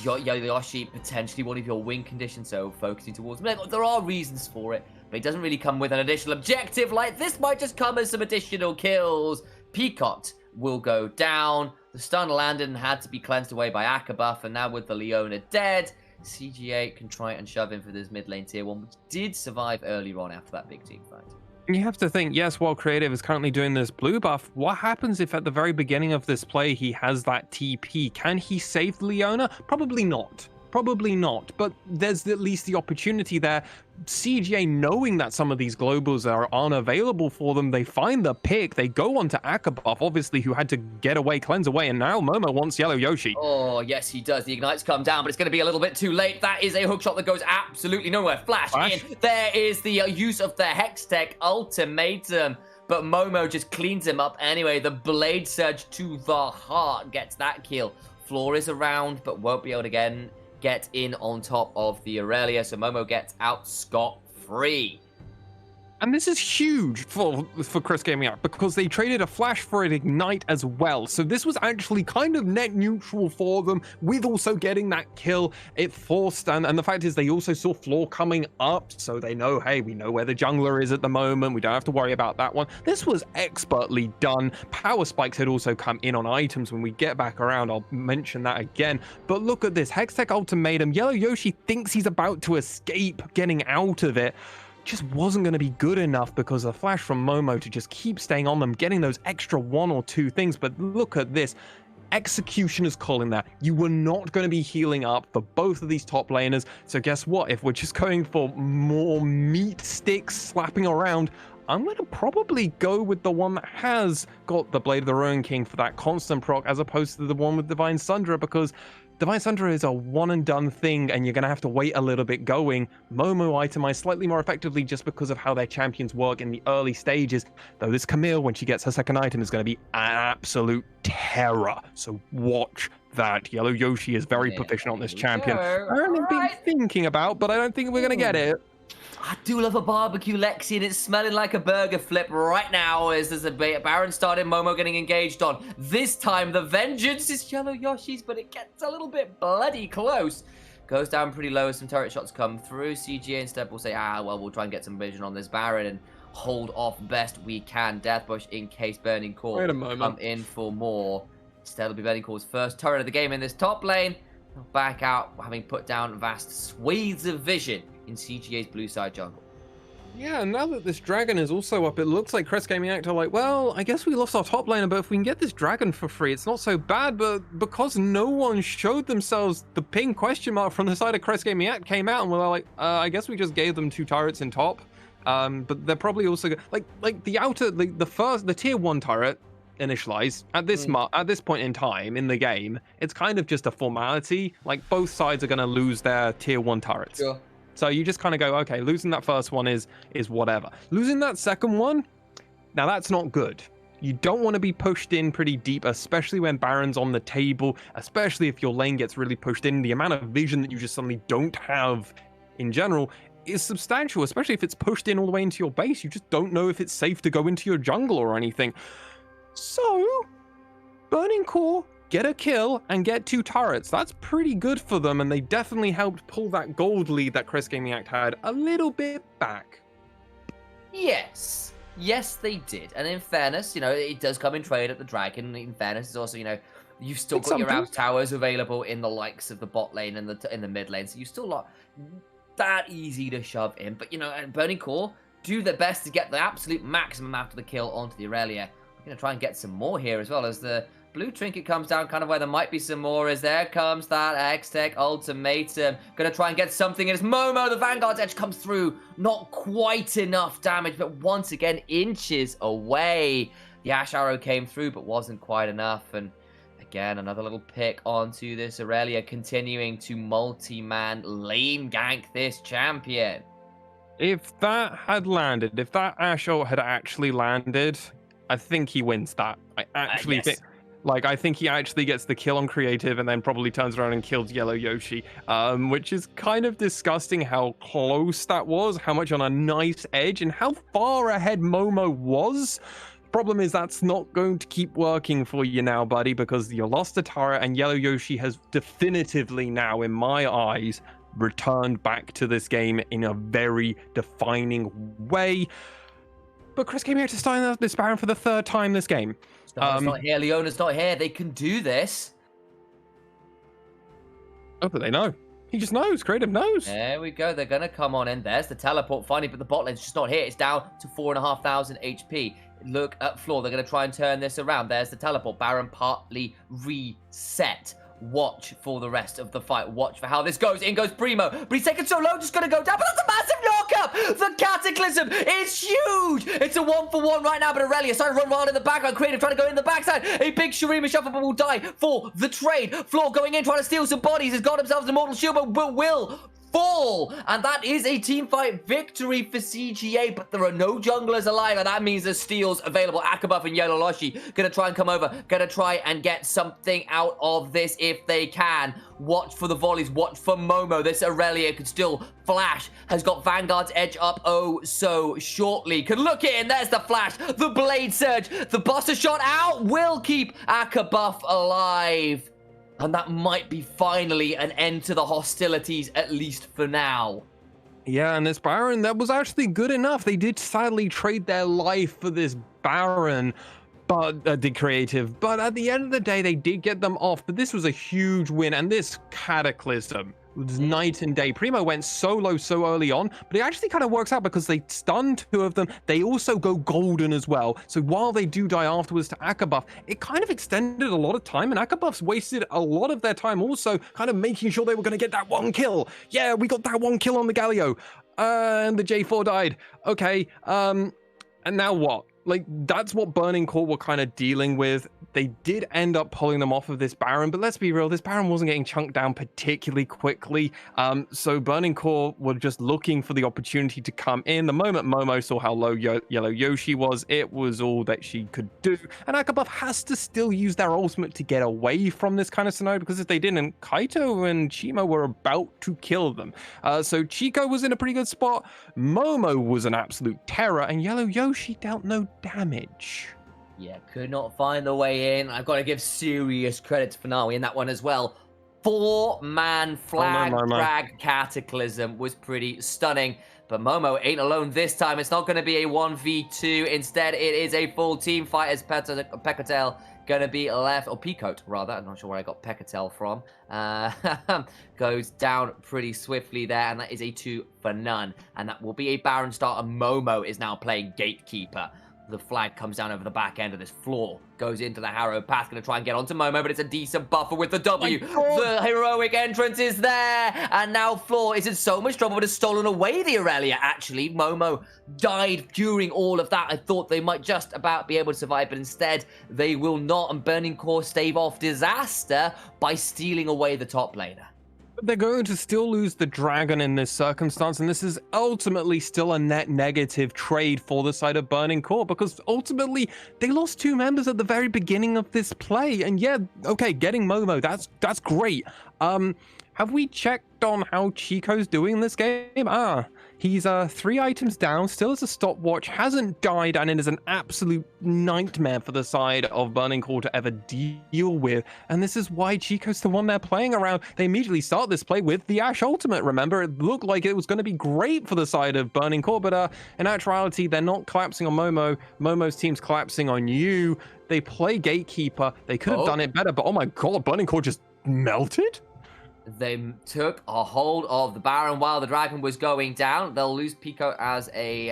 Yoshi, potentially one of your win conditions, so focusing towards him. There are reasons for it, but it doesn't really come with an additional objective. Like, this might just come as some additional kills. Peacock will go down. The stun landed and had to be cleansed away by Akabuff, and now with the Leona dead, CGA can try and shove in for this mid lane tier 1, which did survive earlier on after that big team fight. You have to think, yes, while Creative is currently doing this blue buff, what happens if at the very beginning of this play he has that TP? Can he save Leona? Probably not. Probably not, but there's at least the opportunity there. CGA, knowing that some of these globals are unavailable for them, they find the pick, they go on to Akabuff, obviously, who had to get away, cleanse away, and now Momo wants Yellow Yoshi. Oh, yes, he does. The Ignite's come down, but it's going to be a little bit too late. That is a hookshot that goes absolutely nowhere. Flash in. There is the use of the Hextech Ultimatum, but Momo just cleans him up anyway. The Blade Surge to the heart gets that kill. Floor is around, but won't be able to get in on top of the Aurelia, so Momo gets out scot-free. And this is huge for Crest Gaming Act, because they traded a flash for an ignite as well. So this was actually kind of net neutral for them, with also getting that kill. It forced, and the fact is they also saw Floor coming up, so they know, hey, we know where the jungler is at the moment. We don't have to worry about that one. This was expertly done. Power spikes had also come in on items. When we get back around, I'll mention that again. But look at this, Hextech Ultimatum. Yellow Yoshi thinks he's about to escape getting out of it. Just wasn't going to be good enough because of the flash from Momo to just keep staying on them, getting those extra 1 or 2 things. But look at this. Executioner's calling that. You were not going to be healing up for both of these top laners. So guess what? If we're just going for more meat sticks slapping around, I'm going to probably go with the one that has got the Blade of the Ruin King for that constant proc, as opposed to the one with Divine Sundra, because Divine Sundra is a one and done thing, and you're going to have to wait a little bit going. Momo itemized slightly more effectively just because of how their champions work in the early stages. Though this Camille, when she gets her second item, is going to be an absolute terror. So watch that. Yellow Yoshi is very proficient on this champion. I haven't been thinking about, but I don't think we're going to get it. I do love a barbecue, Lexi, and it's smelling like a burger flip right now as there's a Baron started, Momo getting engaged on. This time, the vengeance is Yellow Yoshi's, but it gets a little bit bloody close. Goes down pretty low as some turret shots come through. CGA instead will say, well, we'll try and get some vision on this Baron, and hold off best we can. Deathbush in case Burning Core Wait a moment. come in for more. Instead, it'll be Burning Core's first turret of the game in this top lane. Back out, having put down vast swathes of vision in CGA's blue side jungle. Yeah, now that this dragon is also up, it looks like Crest Gaming Act are like, well, I guess we lost our top laner, but if we can get this dragon for free, it's not so bad. But because no one showed themselves, the ping question mark from the side of Crest Gaming Act came out, and we're like, I guess we just gave them 2 turrets in top. But they're probably also like the outer, the tier 1 turret initialize at this point in time in the game. It's kind of just a formality. Like both sides are going to lose their tier 1 turrets. Sure. So you just kind of go, okay, losing that first one is whatever. Losing that second one, now that's not good. You don't want to be pushed in pretty deep, especially when Baron's on the table, especially if your lane gets really pushed in. The amount of vision that you just suddenly don't have in general is substantial, especially if it's pushed in all the way into your base. You just don't know if it's safe to go into your jungle or anything. So, Burning Core get a kill and get 2 turrets. That's pretty good for them, and they definitely helped pull that gold lead that Crest Gaming Act had a little bit back. Yes. Yes, they did. And in fairness, it does come in trade at the Dragon. In fairness, it's also, you've still got your Rouse towers available in the likes of the bot lane and in the mid lane, so you're still not that easy to shove in. But, Burning Core do their best to get the absolute maximum after the kill onto the Aurelia. We're going to try and get some more here as well as the blue trinket comes down kind of where there might be some more as there comes that X-Tech ultimatum. Gonna try and get something. It's Momo. The Vanguard's Edge comes through. Not quite enough damage, but once again, inches away. The Ash Arrow came through, but wasn't quite enough. And again, another little pick onto this Aurelia, continuing to multi-man lane gank this champion. If that had landed, if that Ash ult had actually landed, I think he wins that. I actually think... Like, I think he actually gets the kill on creative and then probably turns around and kills Yellow Yoshi, which is kind of disgusting how close that was, how much on a nice edge, and how far ahead Momo was. Problem is that's not going to keep working for you now, buddy, because you lost a turret and Yellow Yoshi has definitively now, in my eyes, returned back to this game in a very defining way. But Chris came here to start this Baron for the 3rd time this game. It's not here. Leona's not here. They can do this. Oh, but they know. He just knows. Creative knows. There we go. They're going to come on in. There's the teleport finally, but the bot lane's just not here. It's down to 4,500 HP. Look at floor. They're going to try and turn this around. There's the teleport. Baron partly reset. Watch for the rest of the fight. Watch for how this goes. In goes Primo. But he's taken so low, just going to go down. But that's a massive knockup. The Cataclysm is huge. It's a 1-for-1 right now. But Aurelia starting to run wild in the background. Creative trying to go in the backside. A big Shurima shuffle, but will die for the trade. Floor going in, trying to steal some bodies. Has got himself an immortal shield, but will fall. And that is a team fight victory for CGA, but there are no junglers alive, and that means there's steals available. Akabuff and Yellow Yoshi gonna try and come over, gonna try and get something out of this if they can. Watch for the volleys, watch for Momo. This Aurelia could still flash, has got Vanguard's Edge up oh so shortly. Can look it in, there's the flash, the Blade Surge, the Buster Shot out will keep Akabuff alive. And that might be finally an end to the hostilities, at least for now. Yeah, and this Baron, that was actually good enough. They did sadly trade their life for this Baron, but the creative. But at the end of the day, they did get them off. But this was a huge win, and this Cataclysm was night and day. Primo went so low so early on, but it actually kind of works out because they stunned 2 of them. They also go golden as well. So while they do die afterwards to Akabuff, it kind of extended a lot of time, and Akabuff's wasted a lot of their time also kind of making sure they were going to get that 1 kill. Yeah, we got that 1 kill on the Galio. And the J4 died. Okay, and now what? Like, that's what Burning Core were kind of dealing with. They did end up pulling them off of this Baron, but let's be real, this Baron wasn't getting chunked down particularly quickly. So Burning Core were just looking for the opportunity to come in. The moment Momo saw how low Yellow Yoshi was, it was all that she could do. And Akabuff has to still use their ultimate to get away from this kind of scenario, because if they didn't, Kaito and Chima were about to kill them. So Chico was in a pretty good spot. Momo was an absolute terror, and Yellow Yoshi dealt no damage. Yeah, could not find the way in. I've got to give serious credit to Fanawi in that one as well. 4-man flag drag Cataclysm was pretty stunning. But Momo ain't alone this time. It's not going to be a 1v2. Instead, it is a full team fight as Pekatel going to be left, or Peacoat, rather. I'm not sure where I got Pekatel from. Goes down pretty swiftly there, and that is a 2 for none. And that will be a Baron start, and Momo is now playing Gatekeeper. The flag comes down over the back end of this floor, goes into the Harrow Path, going to try and get onto Momo, but it's a decent buffer with the W. The heroic entrance is there, and now Floor is in so much trouble, but has stolen away the Aurelia, actually. Momo died during all of that. I thought they might just about be able to survive, but instead they will not, and Burning Core stave off disaster by stealing away the top laner. They're going to still lose the dragon in this circumstance, and this is ultimately still a net negative trade for the side of Burning Core, because ultimately they lost 2 members at the very beginning of this play. And yeah, okay, getting Momo, that's great. Have we checked on how Chico's doing this game? He's 3 items down, still has a stopwatch, hasn't died, and it is an absolute nightmare for the side of Burning Core to ever deal with. And this is why Chico's the one they're playing around. They immediately start this play with the Ashe ultimate, remember? It looked like it was going to be great for the side of Burning Core, but in actuality, they're not collapsing on Momo. Momo's team's collapsing on you. They play Gatekeeper. They could have done it better, but oh my god, Burning Core just melted? They took a hold of the Baron while the Dragon was going down. They'll lose Pico as a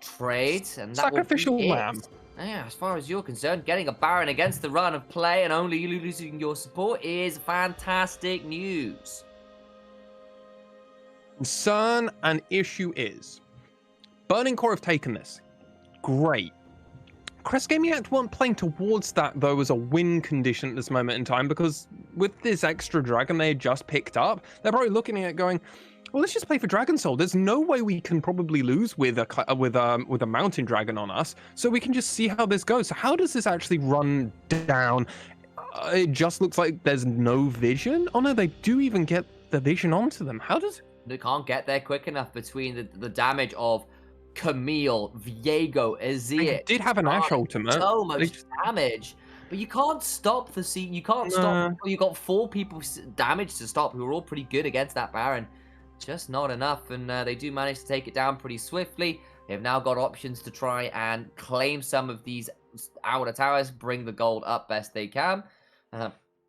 trade. And that Sacrificial will be lamb. Yeah, as far as you're concerned, getting a Baron against the run of play and only losing your support is fantastic news. Concern and issue is, Burning Core have taken this. Great. Crest Gaming Act weren't playing towards that, though, as a win condition at this moment in time, because with this extra dragon they had just picked up, they're probably looking at it going, well, let's just play for Dragon Soul. There's no way we can probably lose with a mountain dragon on us, so we can just see how this goes. So how does this actually run down? It just looks like there's no vision. Oh no, they do even get the vision onto them. How does... They can't get there quick enough between the damage of Camille, Viego, Azir. Did have an Ashe ultimate. So much damage. But you can't stop the scene. You can't stop. You got 4 people damage to stop who are all pretty good against that Baron. Just not enough. And they do manage to take it down pretty swiftly. They've now got options to try and claim some of these outer towers, bring the gold up best they can.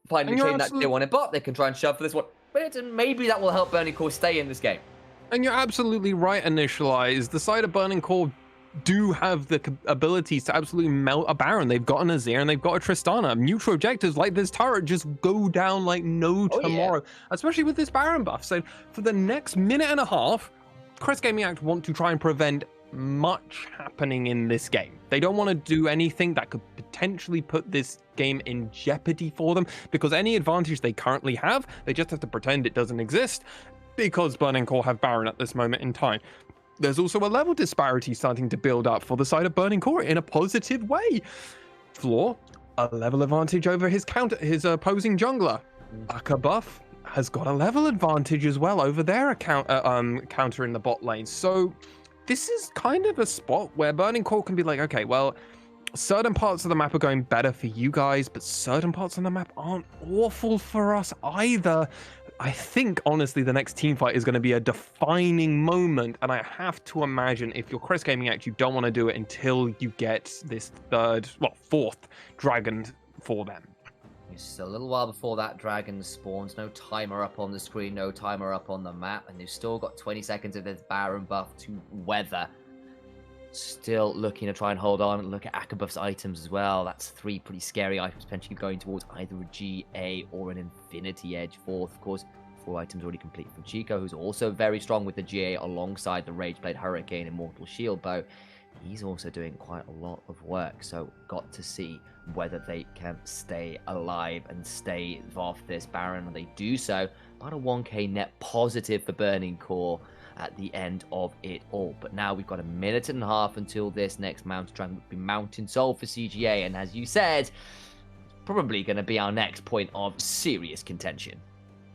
Finally train that tier 1 in bot. They can try and shove for this one. But maybe that will help Burning Core stay in this game. And you're absolutely right, Initialize. The side of Burning Core do have the abilities to absolutely melt a Baron. They've got an Azir and they've got a Tristana. Neutral objectives like this turret just go down like no tomorrow, especially with this Baron buff. So for the next minute and a half, Crest Gaming Act want to try and prevent much happening in this game. They don't want to do anything that could potentially put this game in jeopardy for them, because any advantage they currently have, they just have to pretend it doesn't exist, because Burning Core have Baron at this moment in time. There's also a level disparity starting to build up for the side of Burning Core in a positive way. Floor, a level advantage over his opposing jungler. Aka buff has got a level advantage as well over their counter in the bot lane. So this is kind of a spot where Burning Core can be like, okay, well, certain parts of the map are going better for you guys, but certain parts of the map aren't awful for us either. I think, honestly, the next team fight is going to be a defining moment, and I have to imagine if you're Crest Gaming Act, you don't want to do it until you get this fourth dragon for them. It's a little while before that dragon spawns. No timer up on the screen, no timer up on the map, and they've still got 20 seconds of this Baron buff to weather. Still looking to try and hold on. Look at Akabuff's items as well. That's 3 pretty scary items potentially going towards either a GA or an Infinity Edge. Of course, 4 items already complete from Chico, who's also very strong with the GA alongside the Rageblade Hurricane Immortal Shield Bow. He's also doing quite a lot of work, so got to see whether they can stay alive and stay off this Baron, and they do so. About a 1k net positive for Burning Core at the end of it all. But now we've got a minute and a half until this next Mountain Dragon will be Mountain Soul for CGA, and as you said, probably going to be our next point of serious contention.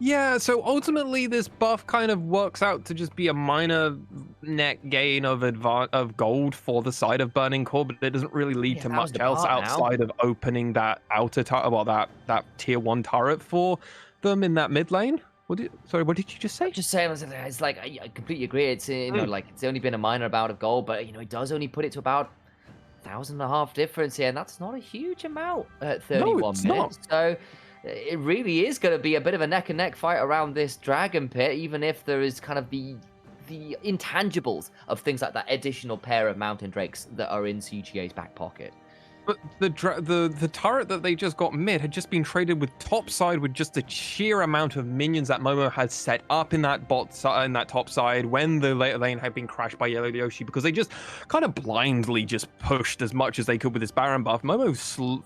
Yeah, so ultimately this buff kind of works out to just be a minor net gain of gold for the side of Burning Core, but it doesn't really lead to much else outside of opening that outer that tier 1 turret for them in that mid lane. What did you just say? Just saying, it's like I completely agree. It's like it's only been a minor amount of gold, but it does only put it to about 1,500 difference here, and that's not a huge amount at No, 31 it's not. minutes. So it really is going to be a bit of a neck and neck fight around this dragon pit, even if there is kind of the intangibles of things like that additional pair of mountain drakes that are in CGA's back pocket. But the turret that they just got mid had just been traded with topside with just the sheer amount of minions that Momo had set up in that in that top side when the lane had been crashed by Yellow Yoshi, because they just kind of blindly just pushed as much as they could with this Baron buff. Momo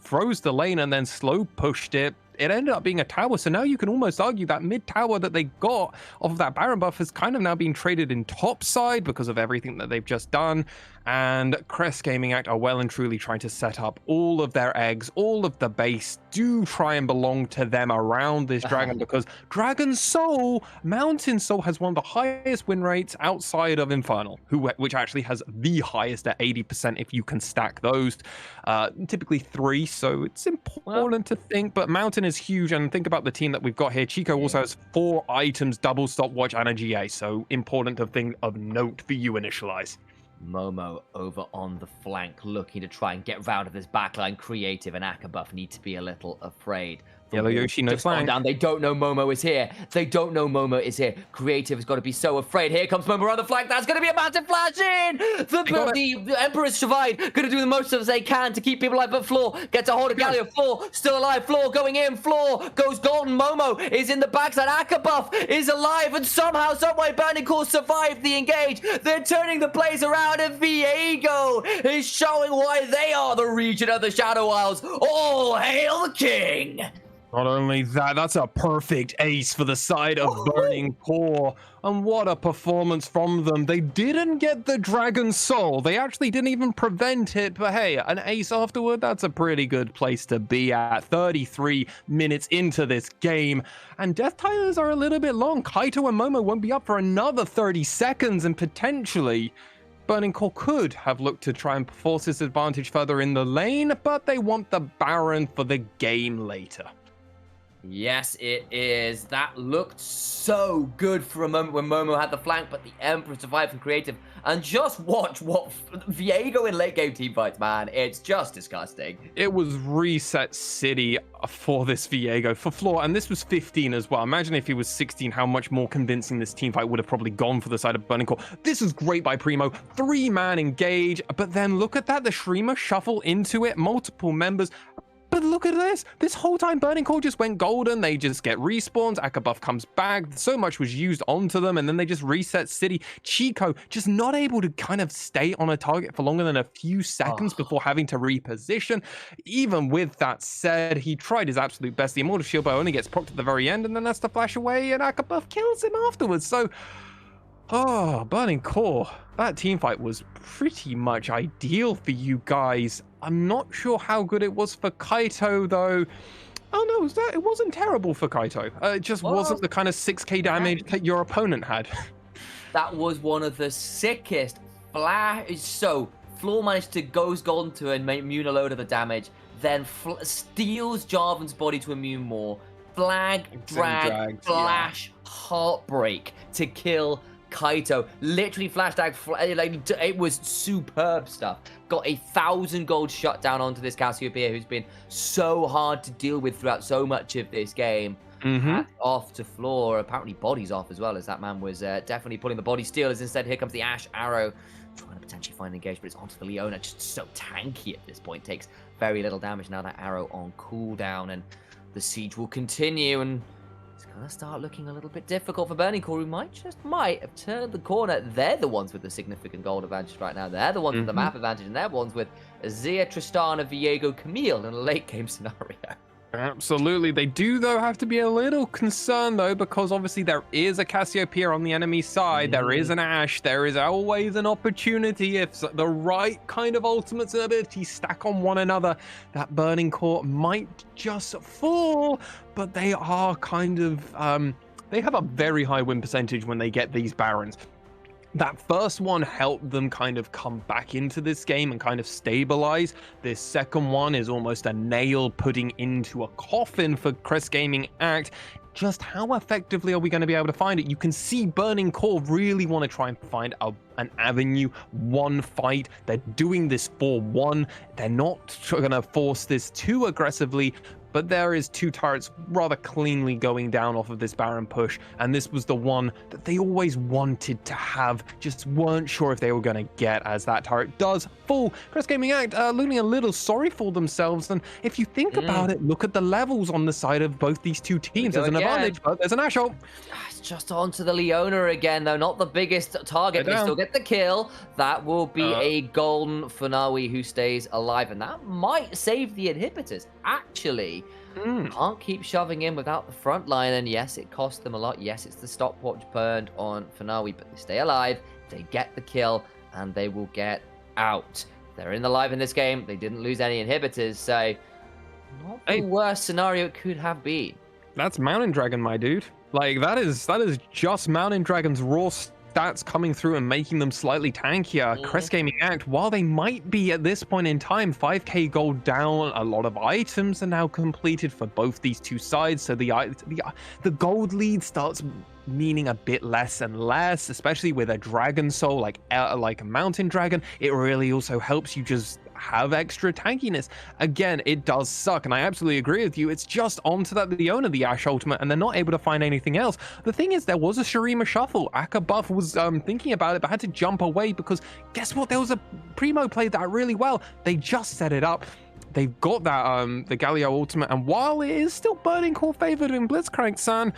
froze the lane and then slow pushed it. It ended up being a tower, so now you can almost argue that mid tower that they got off of that Baron buff has kind of now been traded in topside because of everything that they've just done. And Crest Gaming Act are well and truly trying to set up all of their eggs, all of the base do try and belong to them around this dragon, because Dragon Soul, Mountain Soul, has one of the highest win rates outside of Infernal, which actually has the highest at 80% if you can stack those. Typically 3, so it's important to think, but Mountain is huge, and think about the team that we've got here. Chico also has 4 items, double stopwatch, and a GA, so important to think of note for you initialize. Momo over on the flank, looking to try and get round of this backline. Creative and Akabuff need to be a little afraid. Yellow Yoshi, no flank. Down. They don't know Momo is here. Creative has got to be so afraid. Here comes Momo on the flank. That's going to be a massive flash in. The Emperor's survived. Going to do the most as they can to keep people alive. But Floor gets a hold of Galio. Floor still alive. Floor going in. Floor goes golden. Momo is in the backside. Akabuff is alive. And somehow, someway, Burning Core survived the engage. They're turning the plays around. And Viego is showing why they are the region of the Shadow Isles. All hail the king. Not only that, that's a perfect ace for the side of Burning Core. And what a performance from them. They didn't get the Dragon Soul. They actually didn't even prevent it. But hey, an ace afterward, that's a pretty good place to be at. 33 minutes into this game. And death timers are a little bit long. Kaito and Momo won't be up for another 30 seconds. And potentially, Burning Core could have looked to try and force this advantage further in the lane. But they want the Baron for the game later. Yes, it is. That looked so good for a moment when Momo had the flank, but the Emperor survived from Creative. And just watch what Viego in late game teamfights, man. It's just disgusting. It was reset city for this Viego, for Floor, and this was 15 as well. Imagine if he was 16, how much more convincing this teamfight would have probably gone for the side of Burning Core. This is great by Primo. 3-man engage, but then look at that. The Shriemer shuffle into it, multiple members. But look at this. This whole time, Burning Core just went golden. They just get respawns. Akabuff comes back. So much was used onto them, and then they just reset city. Chico just not able to kind of stay on a target for longer than a few seconds before having to reposition. Even with that said, he tried his absolute best. The Immortal Shield Bow only gets procced at the very end, and then that's to flash away, and Akabuff kills him afterwards. So, Burning Core, that teamfight was pretty much ideal for you guys. I'm not sure how good it was for Kaito, though. Oh, no, it wasn't terrible for Kaito. It just wasn't the kind of 6k damage that your opponent had. That was one of the sickest flash. So, Floor managed to goes golden to immune a load of the damage, then steals Jarvan's body to immune more. Flag, drag, flash, heartbreak to kill Kaito. Literally flash tag, it was superb stuff. Got 1,000 gold shut down onto this Cassiopeia, who's been so hard to deal with throughout so much of this game. Hat off to Floor. Apparently bodies off as well, as that man was definitely pulling the body steal, as instead here comes the Ash Arrow, trying to potentially find an engage, but it's onto the Leona, just so tanky at this point, takes very little damage. Now that Arrow on cooldown, and the siege will continue, and it's going to start looking a little bit difficult for Burning Core, who might have turned the corner. They're the ones with the significant gold advantage right now. They're the ones with the map advantage, and they're the ones with Azir, Tristana, Viego, Camille in a late game scenario. Absolutely. They do, though, have to be a little concerned, though, because obviously there is a Cassiopeia on the enemy side. There is an Ashe. There is always an opportunity if the right kind of ultimates and abilities stack on one another. That Burning Core might just fall, but they are kind of... they have a very high win percentage when they get these Barons. That first one helped them kind of come back into this game and kind of stabilize. This second one is almost a nail putting into a coffin for Crest Gaming Act. Just how effectively are we going to be able to find it? You can see Burning Core really want to try and find an avenue, one fight. They're doing this for one. They're not going to force this too aggressively, but there is 2 turrets rather cleanly going down off of this Baron push, and this was the one that they always wanted to have, just weren't sure if they were going to get, as that turret does fall. Crest Gaming Act looking a little sorry for themselves, and if you think about it, look at the levels on the side of both these two teams. There's an advantage, but there's an Ash ult. It's just onto the Leona again, though. Not the biggest target. They still get the kill. That will be a golden Funawi who stays alive, and that might save the inhibitors. Actually, can't keep shoving in without the front line, and yes, it cost them a lot. Yes, it's the stopwatch burned on Funawi, but they stay alive. They get the kill, and they will get out. They're in the live in this game. They didn't lose any inhibitors, so not the worst scenario it could have been. That's Mountain Dragon, my dude. Like, that is just Mountain Dragon's raw stats coming through and making them slightly tankier. Crest Gaming Act, while they might be at this point in time 5k gold down, a lot of items are now completed for both these two sides, so the gold lead starts meaning a bit less and less, especially with a dragon soul like a Mountain Dragon. It really also helps you just have extra tankiness. Again, it does suck, and I absolutely agree with you. It's just onto that Leona, the Ash ultimate, and they're not able to find anything else. The thing is, there was a Shurima shuffle. Akka Buff was thinking about it, but had to jump away because guess what? There was a Primo played that really well. They just set it up. They've got that the Galio ultimate, and while it is still Burning Core favored in Blitzcrank-san,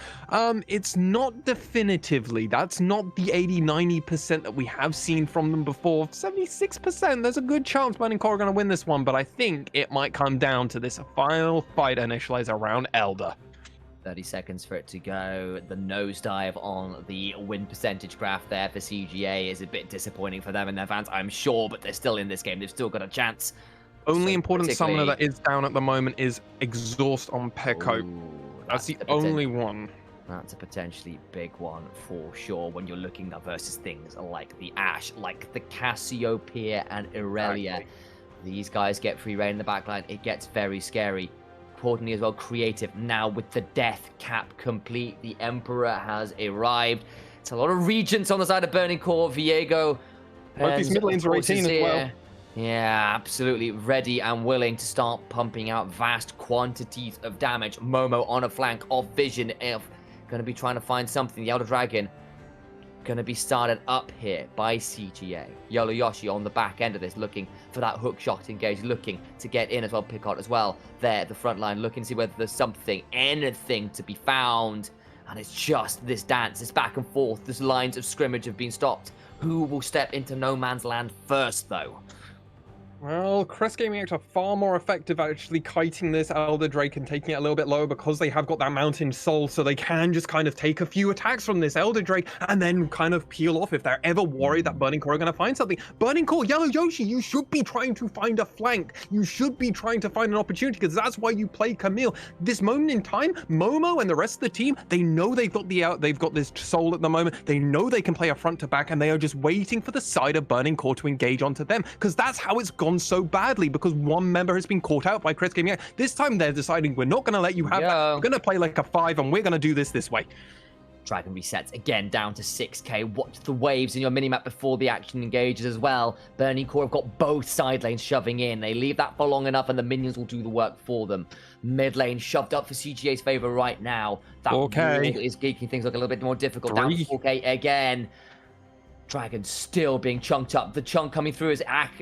it's not definitively. That's not the 80-90% that we have seen from them before. 76%. There's a good chance Burning Core are going to win this one, but I think it might come down to this final fight initializer around Elder. 30 seconds for it to go. The nosedive on the win percentage graph there for CGA is a bit disappointing for them and their fans, I'm sure, but they're still in this game. They've still got a chance. Only important summoner that is down at the moment is Exhaust on Pekko. That's the only one. That's a potentially big one for sure when you're looking at versus things like the Ash, like the Cassiopeia and Irelia. Exactly. These guys get free reign in the backline. It gets very scary. Importantly as well, creative. Now with the death cap complete, the Emperor has arrived. It's a lot of regents on the side of Burning Core. Viego. Both these mid lanes are 18 as well. Yeah, absolutely ready and willing to start pumping out vast quantities of damage. Momo on a flank of Vision. Going to be trying to find something. The Elder Dragon going to be started up here by CGA. Yolo Yoshi on the back end of this, looking for that hook shot engage, looking to get in as well. Picard as well there at the front line, looking to see whether there's something, anything to be found. And it's just this dance, this back and forth, this lines of scrimmage have been stopped. Who will step into no man's land first, though? Well, Crest Gaming Act are far more effective at actually kiting this Elder Drake and taking it a little bit lower because they have got that Mountain Soul, so they can just kind of take a few attacks from this Elder Drake and then kind of peel off if they're ever worried that Burning Core are going to find something. Burning Core, Yellow Yoshi, you should be trying to find a flank. You should be trying to find an opportunity because that's why you play Camille. This moment in time, Momo and the rest of the team, they know they've got this Soul at the moment. They know they can play a front to back, and they are just waiting for the side of Burning Core to engage onto them because that's how it's gone so badly, because one member has been caught out by Crest Gaming. This time they're deciding we're not going to let you have that. We're going to play like a 5 and we're going to do this way. Dragon resets again down to 6k. Watch the waves in your minimap before the action engages as well. Burning Core have got both side lanes shoving in. They leave that for long enough and the minions will do the work for them. Mid lane shoved up for CGA's favor right now. That 4K is making things look a little bit more difficult. Down to 4k again. Dragon still being chunked up. The chunk coming through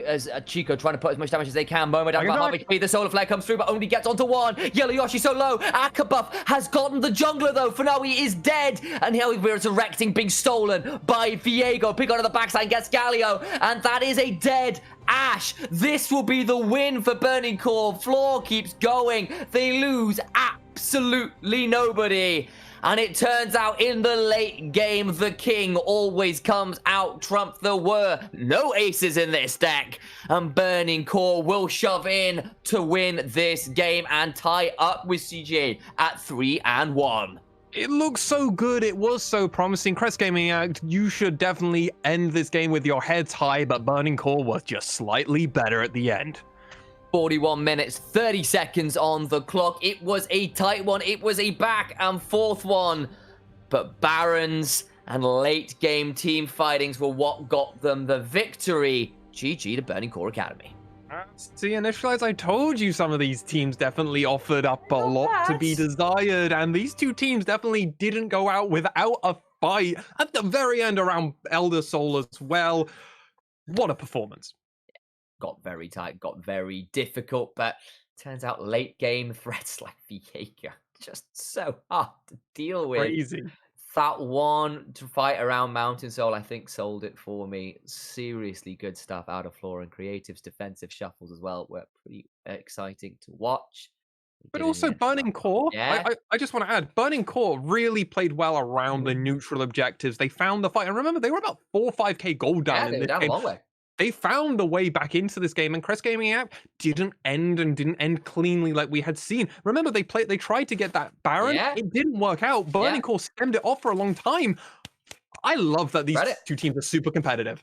as Chico trying to put as much damage as they can. Momo down about half HP. The Solar Flare comes through, but only gets onto one. Yellow Yoshi so low. Akka Buff has gotten the jungler though. Funawi is dead. And here we're resurrecting, being stolen by Viego. Pick onto the backside, gets Galio. And that is a dead Ash. This will be the win for Burning Core. Floor keeps going. They lose absolutely nobody. And it turns out in the late game, the king always comes out trump. There were no aces in this deck. And Burning Core will shove in to win this game and tie up with CGA at 3-1. It looks so good. It was so promising. Crest Gaming Act, you should definitely end this game with your heads high, but Burning Core was just slightly better at the end. 41 minutes, 30 seconds on the clock. It was a tight one. It was a back and forth one. But Barons and late game team fightings were what got them the victory. GG to Burning Core Academy. See, initially, as I told you, some of these teams definitely offered up a lot to be desired, and these two teams definitely didn't go out without a fight at the very end around Elder Soul as well. What a performance. Got very tight, got very difficult, but turns out late game threats like Viega just so hard to deal with. Crazy. That one to fight around Mountain Soul, I think, sold it for me. Seriously good stuff out of Flora, and Creative's defensive shuffles as well were pretty exciting to watch. But also Burning Core, Yeah. I just want to add, Burning Core really played well around the neutral objectives. They found the fight. And remember, they were about 4 or 5k gold down in They were this down game. a long way. They found a way back into this game, and Crest Gaming app didn't end cleanly like we had seen. Remember, they tried to get that Baron. Yeah. It didn't work out. Burning Core stemmed it off for a long time. I love that these two teams are super competitive.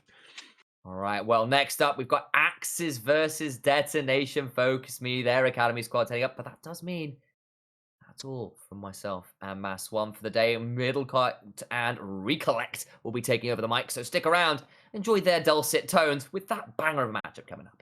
All right, well, next up, we've got Axes versus Detonation. Focus Me, their Academy squad taking up, but that does mean that's all from myself and Mass One for the day. Middle Cut and Recollect will be taking over the mic, so stick around. Enjoy their dulcet tones with that banger of a matchup coming up.